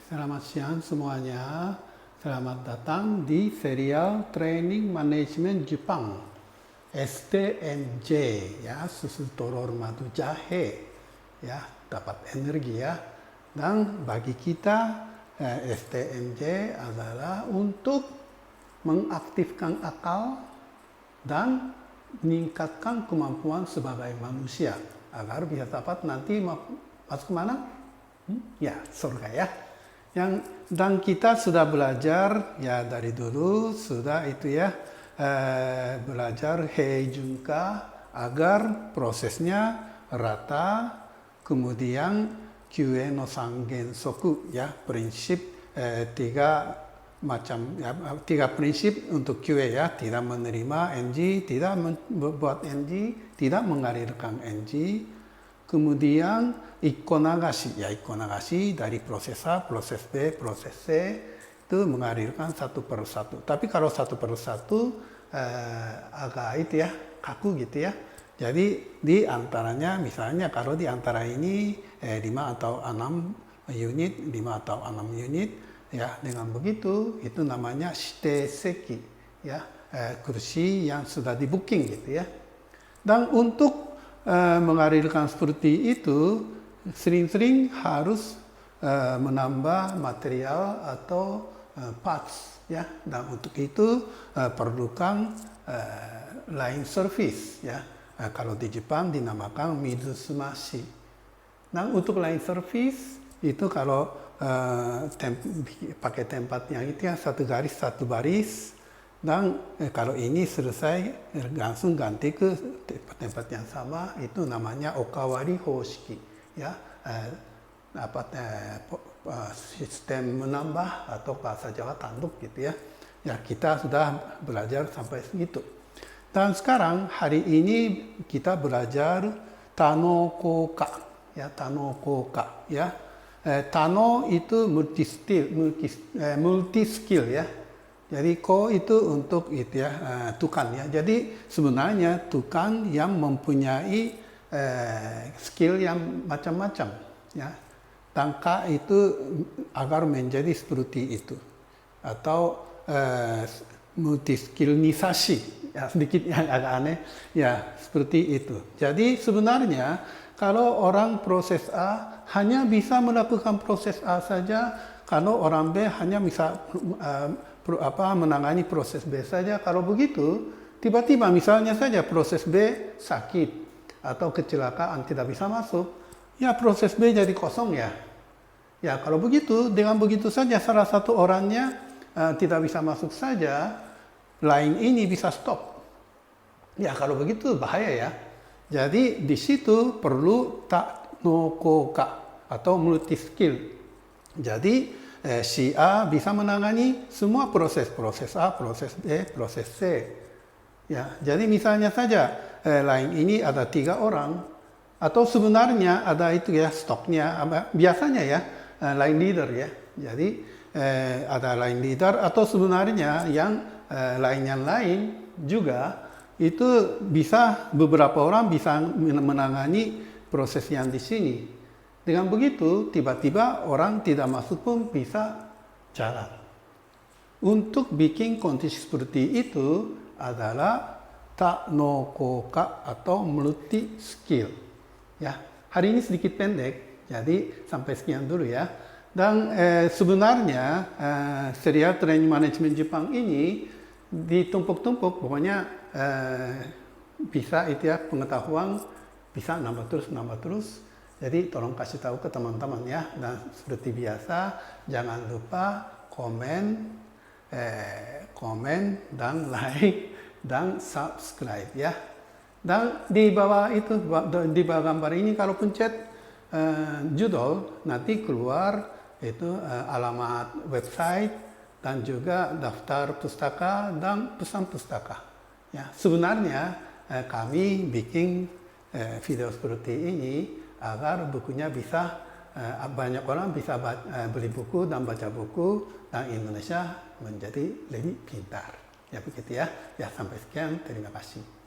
Selamat siang semuanya. Selamat datang di serial Training Manajemen Jepang STMJ ya, susu telur madu jahe ya, dapat energi ya. Dan bagi kita STMJ adalah untuk mengaktifkan akal dan meningkatkan kemampuan sebagai manusia agar bisa dapat nanti masuk kemana? Ya, surga ya. Dan kita sudah belajar ya dari dulu sudah itu ya belajar Heijunka agar prosesnya rata, kemudian QE no Sangen Soku ya, prinsip tiga prinsip untuk QE ya, tidak menerima NG, tidak membuat NG, tidak mengalirkan NG. Kemudian Ikko Nagashi, ya Ikko Nagashi dari proses A, proses B, proses C itu mengalirkan satu per satu. Tapi kalau satu per satu agak itu ya kaku gitu ya. Jadi di antaranya misalnya kalau di antara ini 5 atau 6 unit, 5 atau 6 unit ya, dengan begitu itu namanya shite seki ya, kursi yang sudah di booking gitu ya. Dan untuk mengalirkan seperti itu sering-sering harus menambah material atau parts ya, dan untuk itu perlukan line service ya, kalau di Jepang dinamakan mizusumashi. Nah untuk line service itu kalau pakai tempatnya itu ya, satu garis satu baris. Dan kalau ini selesai langsung ganti ke tempat yang sama, itu namanya okawari hoshiki ya, sistem menambah atau bahasa Jawa tanduk gitu ya. Ya kita sudah belajar sampai segitu. Dan sekarang hari ini kita belajar Tano Koka ya, Tano Koka ya. Tano itu multi skill ya. Jadi ko itu untuk itu ya, tukang ya. Jadi sebenarnya tukang yang mempunyai skill yang macam-macam ya. Dan ka itu agar menjadi seperti itu. Atau multi skillnisasi ya, sedikit yang agak aneh ya, seperti itu. Jadi sebenarnya kalau orang proses A hanya bisa melakukan proses A saja, kalau orang B hanya bisa menangani proses B saja. Kalau begitu, tiba-tiba misalnya saja proses B sakit atau kecelakaan tidak bisa masuk, ya proses B jadi kosong ya. Ya kalau begitu, dengan begitu saja salah satu orangnya tidak bisa masuk saja, lain ini bisa stop. Ya kalau begitu bahaya ya. Jadi di situ perlu Tanokoka atau multi skill. Jadi si A bisa menangani semua proses A, proses B, proses C. Ya, jadi misalnya saja line ini ada 3 orang, atau sebenarnya ada itu ya stoknya, biasanya ya line leader ya. Jadi ada line leader atau sebenarnya yang line yang lain juga itu bisa beberapa orang bisa menangani proses yang di sini. Dengan begitu, tiba-tiba orang tidak masuk pun bisa jalan. Untuk bikin kondisi seperti itu adalah Tanokoka atau multi skill. Ya, hari ini sedikit pendek, jadi sampai sekian dulu ya. Dan sebenarnya serial training manajemen Jepang ini ditumpuk-tumpuk, pokoknya bisa itu ya, pengetahuan bisa nambah terus. Jadi tolong kasih tahu ke teman-teman ya. Dan seperti biasa jangan lupa komen dan like dan subscribe ya. Dan di bawah itu, di bawah gambar ini kalau pencet judul, nanti keluar itu alamat website dan juga daftar pustaka dan pesan pustaka. Ya, sebenarnya kami bikin video seperti ini agar bukunya bisa banyak orang bisa beli buku dan baca buku, dan Indonesia menjadi lebih pintar. Ya begitu ya. Ya sampai sekian, terima kasih.